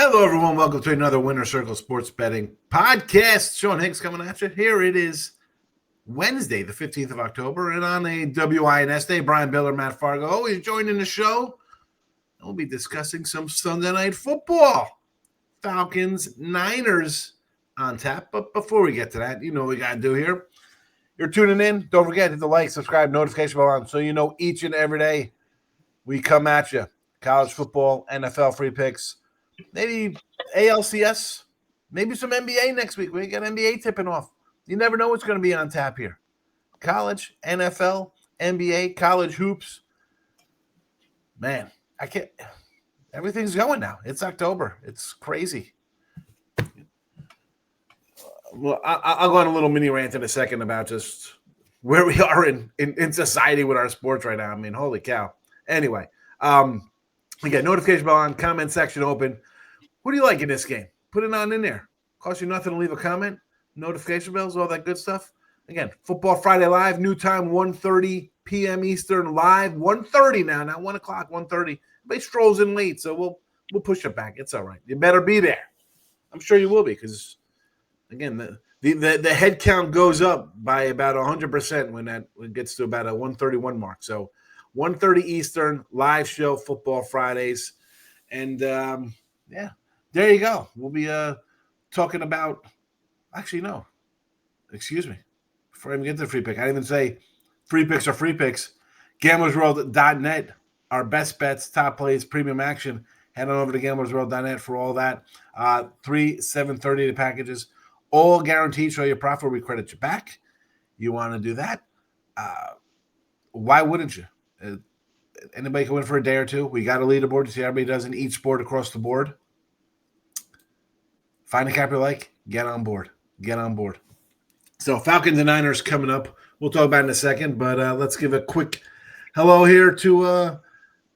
Hello, everyone. Welcome to another Winner Circle Sports Betting podcast. Sean Higgs coming at you. Here it is Wednesday, the 15th of October, and on a WINS day, Brian Bitler, Matt Fargo, always joining the show. We'll be discussing some Sunday night football. Falcons, Niners on tap. But before we get to that, you know what we got to do here. You're tuning in. Don't forget, hit the like, subscribe, notification bell on so you know each and every day we come at you. College football, NFL free picks. Maybe ALCS, maybe some NBA next week. We got NBA tipping off. You never know what's going to be on tap here. College, NFL, NBA, college hoops. Man, I can't. Everything's going now. It's October. It's crazy. Well, I'll go on a little mini rant in a second about just where we are in society with our sports right now. I mean, holy cow. Anyway, we got notification bell on, comment section open. Who do you like in this game? Put it on in there. Cost you nothing to leave a comment. Notification bells, all that good stuff. Again, Football Friday Live, new time, 1:30 p.m. Eastern, live, 1:30 now, not 1 o'clock, 1:30. Everybody strolls in late, so we'll push it back. It's all right. You better be there. I'm sure you will be because, again, the head count goes up by about 100% when it gets to about a 131 mark. So 1:30 Eastern, live show, Football Fridays. And, yeah. There you go. We'll be talking about – actually, no. Excuse me. Before I even get to the free pick, I didn't even say free picks are free picks. GamblersWorld.net, our best bets, top plays, premium action. Head on over to GamblersWorld.net for all that. 730 the packages. All guaranteed. Show your profit. We credit you back. You want to do that? Why wouldn't you? Anybody can win for a day or two. We got a leaderboard to see everybody does in each sport across the board. Find a cap you like, get on board. Get on board. So Falcons and Niners coming up. We'll talk about it in a second, but let's give a quick hello here to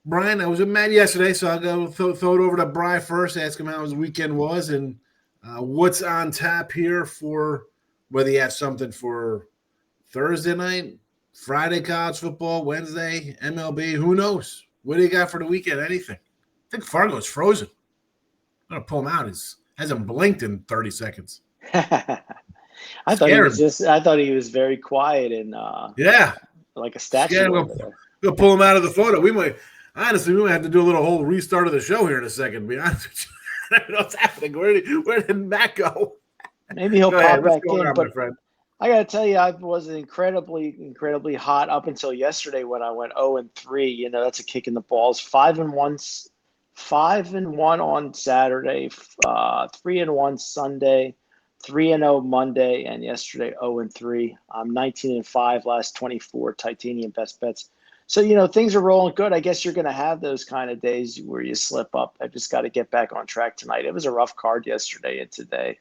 Brian. I was with Matt yesterday, so I'll go throw it over to Brian first, ask him how his weekend was and what's on tap here for whether you have something for Thursday night, Friday college football, Wednesday, MLB, who knows? What do you got for the weekend? Anything? I think Fargo's frozen. I'm going to pull him out. He hasn't blinked in 30 seconds. I thought he was very quiet and like a statue. We'll pull him out of the photo. We might have to do a little whole restart of the show here in a second, to be honest with you. I don't know what's happening. Where did Matt go? Maybe he'll pop back in, but friend? I got to tell you, I was incredibly hot up until yesterday when I went 0-3. You know, that's a kick in the balls. 5-1 on Saturday, 3-1 Sunday, 3-0 Monday, and yesterday 0-3. I'm 19-5 last 24 titanium best bets. So, you know, things are rolling good. I guess you're going to have those kind of days where you slip up. I just got to get back on track tonight. It was a rough card yesterday and today.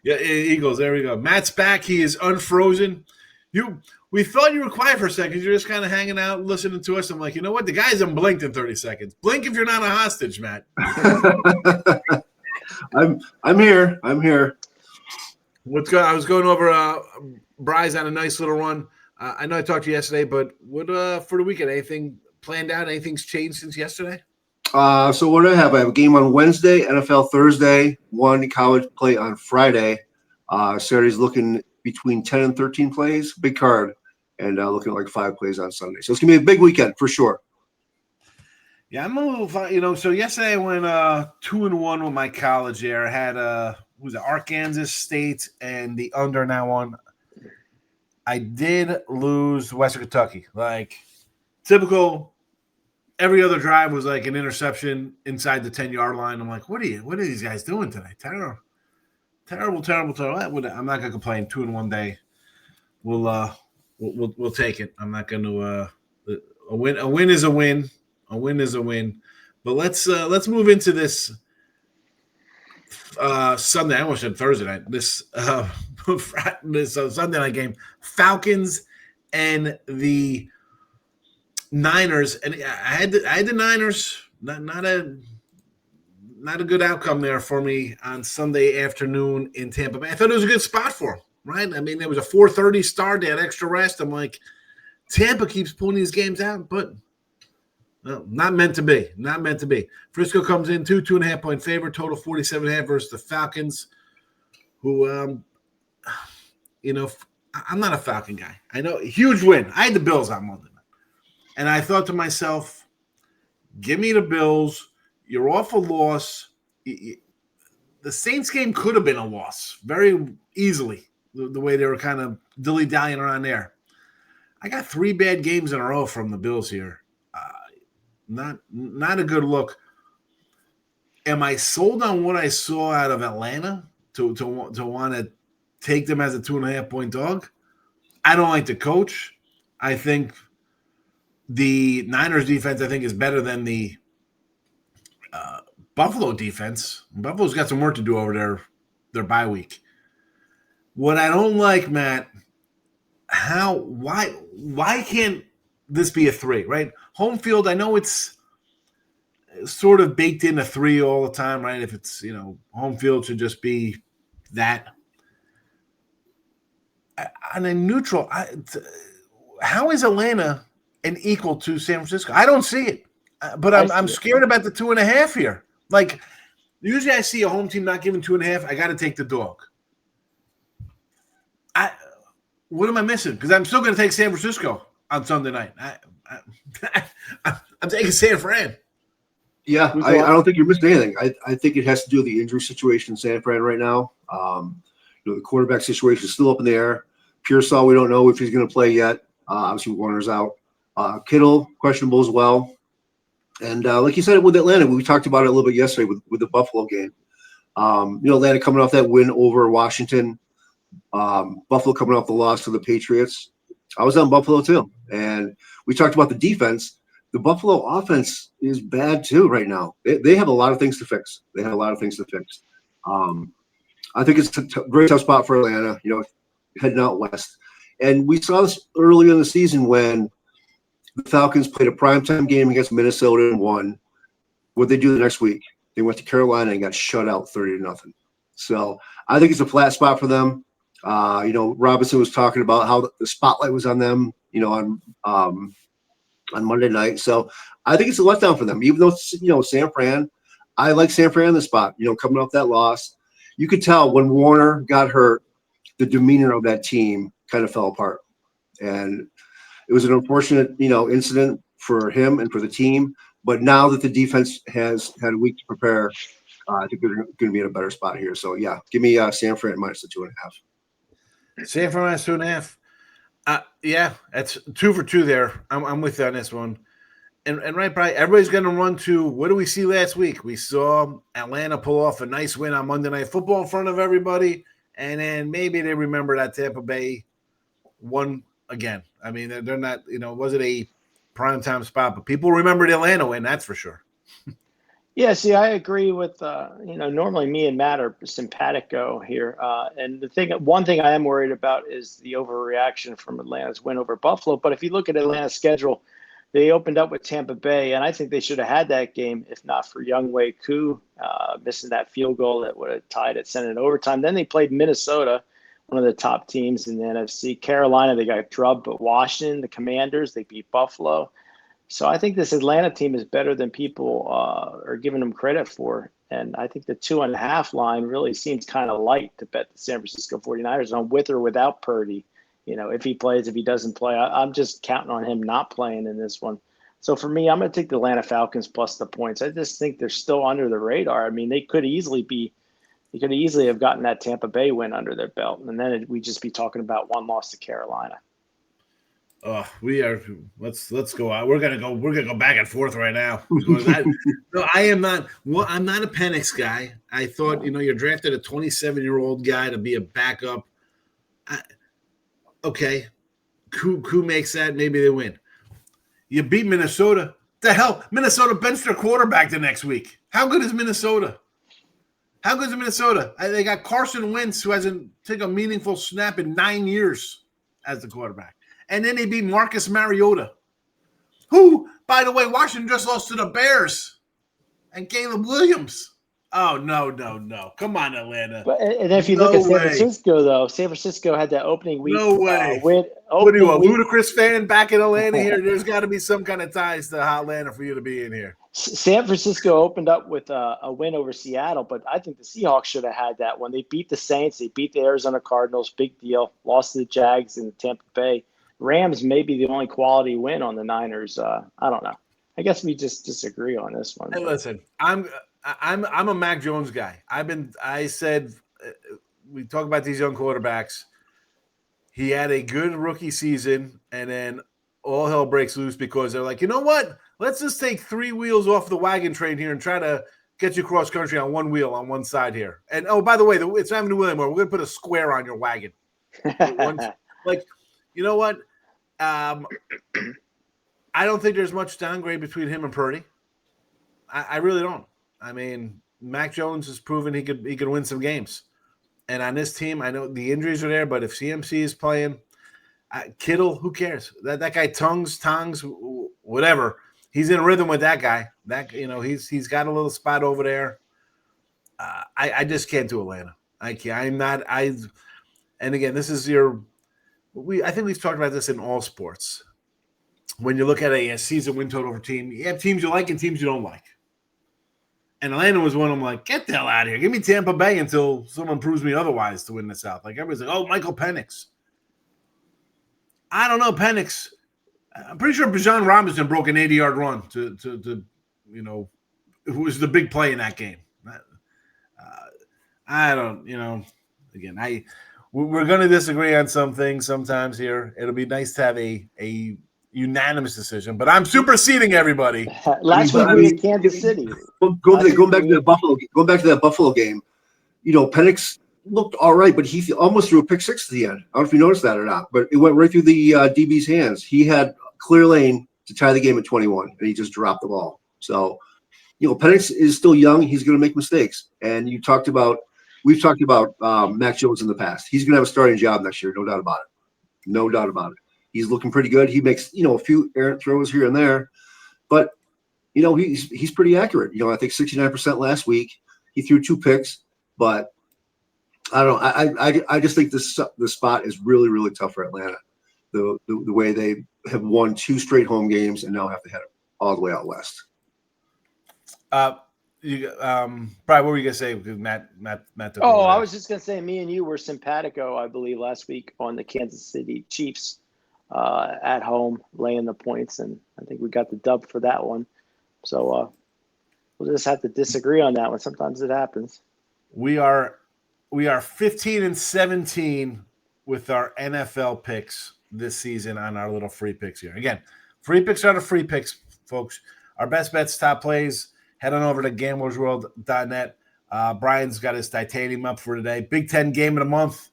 Yeah, Eagles. There we go. Matt's back. He is unfrozen. We thought you were quiet for a second. You're just kind of hanging out, listening to us. I'm like, you know what? The guy hasn't blinked in 30 seconds. Blink if you're not a hostage, Matt. I'm here. I was going over. Bry's on a nice little run. I know I talked to you yesterday, but what for the weekend? Anything planned out? Anything's changed since yesterday? So what do I have? I have a game on Wednesday, NFL Thursday, one college play on Friday. Saturday's looking between 10 and 13 plays, big card, and looking at like 5 plays on Sunday. So it's going to be a big weekend for sure. Yeah, I'm a little, so yesterday I went 2-1 with my college there. I had, Arkansas State and the under now on. I did lose Western Kentucky. Like, typical, every other drive was like an interception inside the 10-yard line. I'm like, what are these guys doing today? Terrible. I'm not gonna complain. 2-1 day. We'll take it. I'm not gonna a win is a win. A win is a win. But let's move into this Sunday. I almost said Thursday night. This Sunday night game. Falcons and the Niners. And I had the Niners. Not a good outcome there for me on Sunday afternoon in Tampa Bay. I thought it was a good spot for them, right? I mean, there was a 4:30 start. They had extra rest. I'm like, Tampa keeps pulling these games out, but No, not meant to be. Not meant to be. Frisco comes in 2.5-point favorite, total 47.5 versus the Falcons, who, I'm not a Falcon guy. I know, huge win. I had the Bills on Monday night. And I thought to myself, give me the Bills. You're off a loss. The Saints game could have been a loss very easily, the way they were kind of dilly-dallying around there. I got 3 bad games in a row from the Bills here. Not a good look. Am I sold on what I saw out of Atlanta to want to take them as a 2.5-point dog? I don't like the coach. I think the Niners defense, is better than the Buffalo defense. Buffalo's got some work to do over their bye week. What I don't like, Matt, why can't this be a 3, right? Home field, I know it's sort of baked in a 3 all the time, right? If it's, home field should just be that. And a neutral, how is Atlanta an equal to San Francisco? I don't see it, but I'm scared about the 2.5 here. Like, usually I see a home team not giving 2.5. I got to take the dog. What am I missing? Because I'm still going to take San Francisco on Sunday night. I'm taking San Fran. Yeah, I don't think you're missing anything. I think it has to do with the injury situation in San Fran right now. The quarterback situation is still up in the air. Pearsall, we don't know if he's going to play yet. Obviously, Warner's out. Kittle, questionable as well. And like you said with Atlanta, we talked about it a little bit yesterday with the Buffalo game. Atlanta coming off that win over Washington. Buffalo coming off the loss to the Patriots. I was on Buffalo too. And we talked about the defense. The Buffalo offense is bad too right now. They have a lot of things to fix. I think it's a very tough spot for Atlanta, heading out west. And we saw this earlier in the season when the Falcons played a primetime game against Minnesota and won. What did they do the next week? They went to Carolina and got shut out 30-0. So I think it's a flat spot for them. Robinson was talking about how the spotlight was on them, on Monday night. So I think it's a letdown for them, even though, San Fran, I like San Fran in the spot, coming off that loss. You could tell when Warner got hurt, the demeanor of that team kind of fell apart. And it was an unfortunate, incident for him and for the team. But now that the defense has had a week to prepare, I think they're going to be in a better spot here. So, yeah, give me San Fran minus the 2.5. San Fran minus 2.5. Yeah, that's 2 for 2 there. I'm with you on this one. And right, Brian, everybody's going to run to, what do we see last week? We saw Atlanta pull off a nice win on Monday Night Football in front of everybody, and then maybe they remember that Tampa Bay won again. I mean, they're not, was it a primetime spot? But people remember the Atlanta win, that's for sure. Yeah, see, I agree with, normally me and Matt are simpatico here. And one thing I am worried about is the overreaction from Atlanta's win over Buffalo. But if you look at Atlanta's schedule, they opened up with Tampa Bay, and I think they should have had that game if not for Younghoe Koo missing that field goal that would have tied it, sent it in overtime. Then they played Minnesota, one of the top teams in the NFC. Carolina, they got drubbed, but Washington, the Commanders, they beat Buffalo. So I think this Atlanta team is better than people are giving them credit for. And I think the 2.5 line really seems kind of light to bet the San Francisco 49ers on with or without Purdy. If he plays, if he doesn't play, I'm just counting on him not playing in this one. So for me, I'm going to take the Atlanta Falcons plus the points. I just think they're still under the radar. I mean, they could easily have gotten that Tampa Bay win under their belt, and then we'd just be talking about one loss to Carolina. Oh, we are. Let's go out. We're gonna go back and forth right now. I am not. Well, I'm not a Penix guy. I thought you drafted a 27-year-old guy to be a backup. Okay, Koo makes that. Maybe they win. You beat Minnesota. The hell, Minnesota benched their quarterback the next week. How good is Minnesota? They got Carson Wentz, who hasn't taken a meaningful snap in 9 years as the quarterback. And then they beat Marcus Mariota, who, by the way, Washington just lost to the Bears and Caleb Williams. Oh, no. Come on, Atlanta. But and if you look at San Francisco, though, San Francisco had that opening week. No way. Win. What are you, a ludicrous fan back in Atlanta here? There's got to be some kind of ties to Atlanta for you to be in here. San Francisco opened up with a win over Seattle, but I think the Seahawks should have had that one. They beat the Saints. They beat the Arizona Cardinals. Big deal. Lost to the Jags in Tampa Bay. Rams may be the only quality win on the Niners. I don't know. I guess we just disagree on this one. Hey, listen, I'm a Mac Jones guy. I said we talk about these young quarterbacks. He had a good rookie season, and then all hell breaks loose because they're like, you know what? Let's just take 3 wheels off the wagon train here and try to get you cross country on 1 wheel on one side here. And oh, by the way, it's not even a wheel anymore. We're gonna put a square on your wagon. Like, you know what? I don't think there's much downgrade between him and Purdy. I really don't. I mean, Mac Jones has proven he could win some games. And on this team, I know the injuries are there, but if CMC is playing, Kittle, who cares? That guy Tongs, whatever. He's in rhythm with that guy. He's got a little spot over there. I just can't do Atlanta. I can't. I'm not. And again, this is I think we've talked about this in all sports. When you look at a season win total for team, you have teams you like and teams you don't like. And Atlanta was one of them, like, get the hell out of here. Give me Tampa Bay until someone proves me otherwise to win the South. Like, everybody's like, oh, Michael Penix. I don't know, Penix. I'm pretty sure Bijan Robinson broke an 80-yard run to who was the big play in that game. I don't, again, we're going to disagree on some things sometimes here. It'll be nice to have a unanimous decision, but I'm superseding everybody. Last week we had Kansas City. Going back to that Buffalo game, Penix looked all right, but he almost threw a pick six at the end. I don't know if you noticed that or not, but it went right through the DB's hands. He had clear lane to tie the game at 21, and he just dropped the ball. So, Penix is still young. He's going to make mistakes. And we've talked about Mac Jones in the past. He's going to have a starting job next year, no doubt about it. No doubt about it. He's looking pretty good. He makes, a few errant throws here and there, but he's pretty accurate. I think 69% last week. He threw 2 picks, but I don't know. I just think the spot is really, really tough for Atlanta. The way they have won 2 straight home games and now have to head all the way out west. Probably what were you gonna say? Because Matt. I was just gonna say, me and you were simpatico, I believe, last week on the Kansas City Chiefs at home, laying the points, and I think we got the dub for that one. So we'll just have to disagree on that one. Sometimes it happens. We are 15-17 with our NFL picks this season on our little free picks here. Again, free picks are the free picks, folks. Our best bets, top plays. Head on over to gamblersworld.net. Brian's got his titanium up for today. Big Ten game of the month.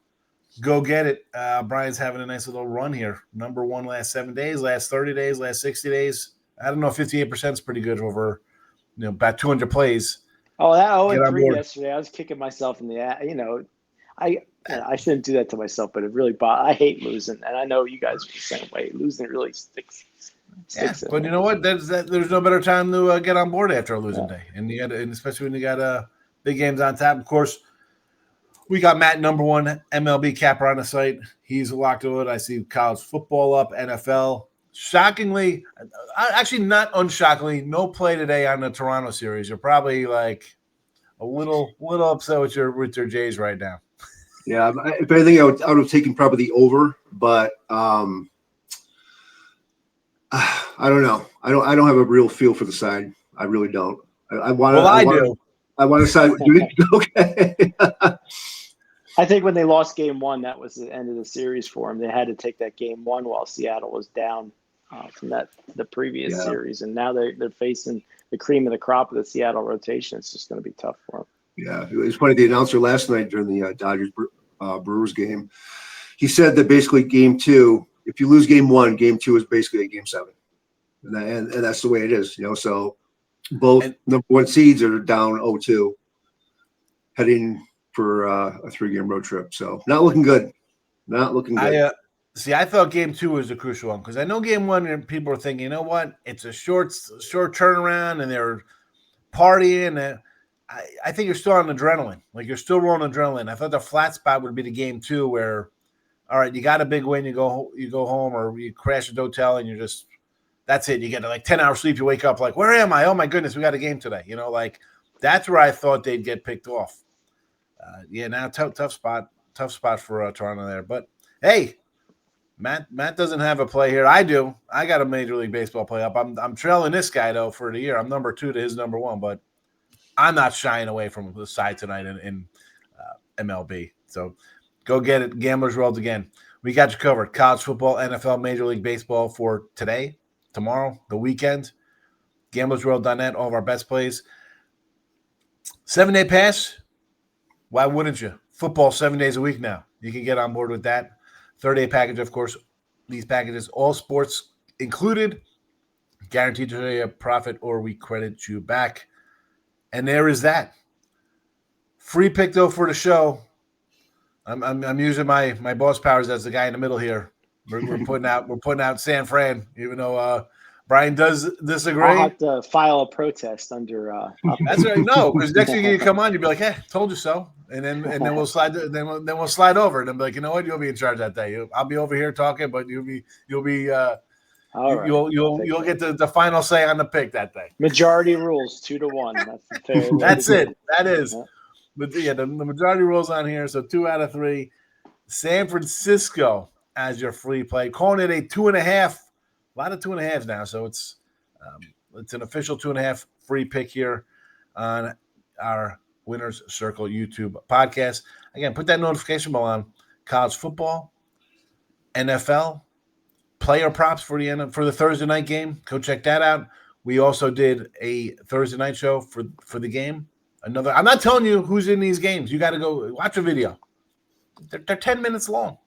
Go get it. Brian's having a nice little run here. Number 1 last 7 days, last 30 days, last 60 days. I don't know, 58% is pretty good over, about 200 plays. Oh, that 0-3 yesterday. I was kicking myself in the ass. I shouldn't do that to myself, but it really I hate losing, and I know you guys are the same way. Losing really sticks. Yeah, but you know what? There's no better time to get on board after a losing day, and especially when you got big games on tap. Of course, we got Matt, number 1 MLB capper on the site. He's locked to it. I see college football up, NFL. Shockingly, actually not unshockingly, no play today on the Toronto series. You're probably like a little upset with your Jays right now. Yeah, if anything, I would have taken probably the over, but I don't know. I don't have a real feel for the side. I really don't. I want to side. Okay. I think when they lost game 1, that was the end of the series for them. They had to take that game 1 while Seattle was down from the previous series, and now they're facing the cream of the crop of the Seattle rotation. It's just going to be tough for them. Yeah, it was funny. The announcer last night during the Dodgers Brewers game, he said that basically game 2, if you lose game 1, game 2 is basically a game 7, and that's the way it is. So both number 1 seeds are down 0-2, heading for a 3-game road trip. So not looking good. Not looking good. I thought game 2 was the crucial one because I know game 1 people are thinking, you know what, it's a short turnaround and they're partying. I think you're still on adrenaline. Like you're still rolling adrenaline. I thought the flat spot would be the game too, where, all right, you got a big win, you go home, or you crash at the hotel, and you're just, that's it. You get like 10-hour sleep. You wake up like, where am I? Oh my goodness, we got a game today. Like that's where I thought they'd get picked off. Now tough spot for Toronto there. But hey, Matt doesn't have a play here. I do. I got a Major League Baseball play up. I'm trailing this guy though for the year. I'm number 2 to his number 1, but I'm not shying away from the side tonight in MLB. So go get it. Gamblers World again. We got you covered. College football, NFL, Major League Baseball for today, tomorrow, the weekend. GamblersWorld.net, all of our best plays. 7-day pass. Why wouldn't you? Football 7 days a week now. You can get on board with that. 30-day package, of course. These packages, all sports included. Guaranteed to show you a profit or we credit you back. And there is that. Free pick, though, for the show. I'm using my boss powers as the guy in the middle here. We're putting out San Fran, even though Brian does disagree. I'll have to file a protest under. That's right. No, because next thing you come on, you'll be like, "Hey, told you so," and then we'll slide. Then we'll slide over, and then be like, "You know what? You'll be in charge that day. I'll be over here talking, but you'll be. Right. You'll get the final say on the pick that day. Majority rules 2-1. That's the fair. That's it. That is. Yeah. But the majority rules on here. So 2 out of 3. San Francisco as your free play. Calling it a 2.5. A lot of 2.5s now. So it's an official 2.5 free pick here on our Winners Circle YouTube podcast. Again, put that notification bell on. College football, NFL, player props for the Thursday night game. Go check that out. We also did a Thursday night show for the game. I'm not telling you who's in these games. You got to go watch a video. They're 10 minutes long.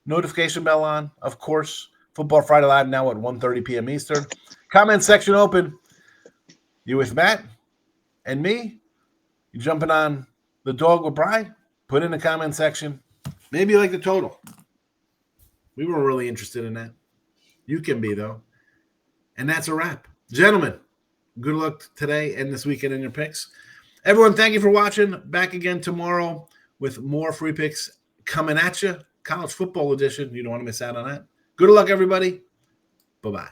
Notification bell on, of course. Football Friday Live now at 1:30 p.m. Eastern. Comment section open. You with Matt and me? You jumping on the dog with Bri? Put in the comment section. Maybe you like the total. We weren't really interested in that. You can be, though. And that's a wrap. Gentlemen, good luck today and this weekend in your picks. Everyone, thank you for watching. Back again tomorrow with more free picks coming at you. College football edition. You don't want to miss out on that. Good luck, everybody. Bye-bye.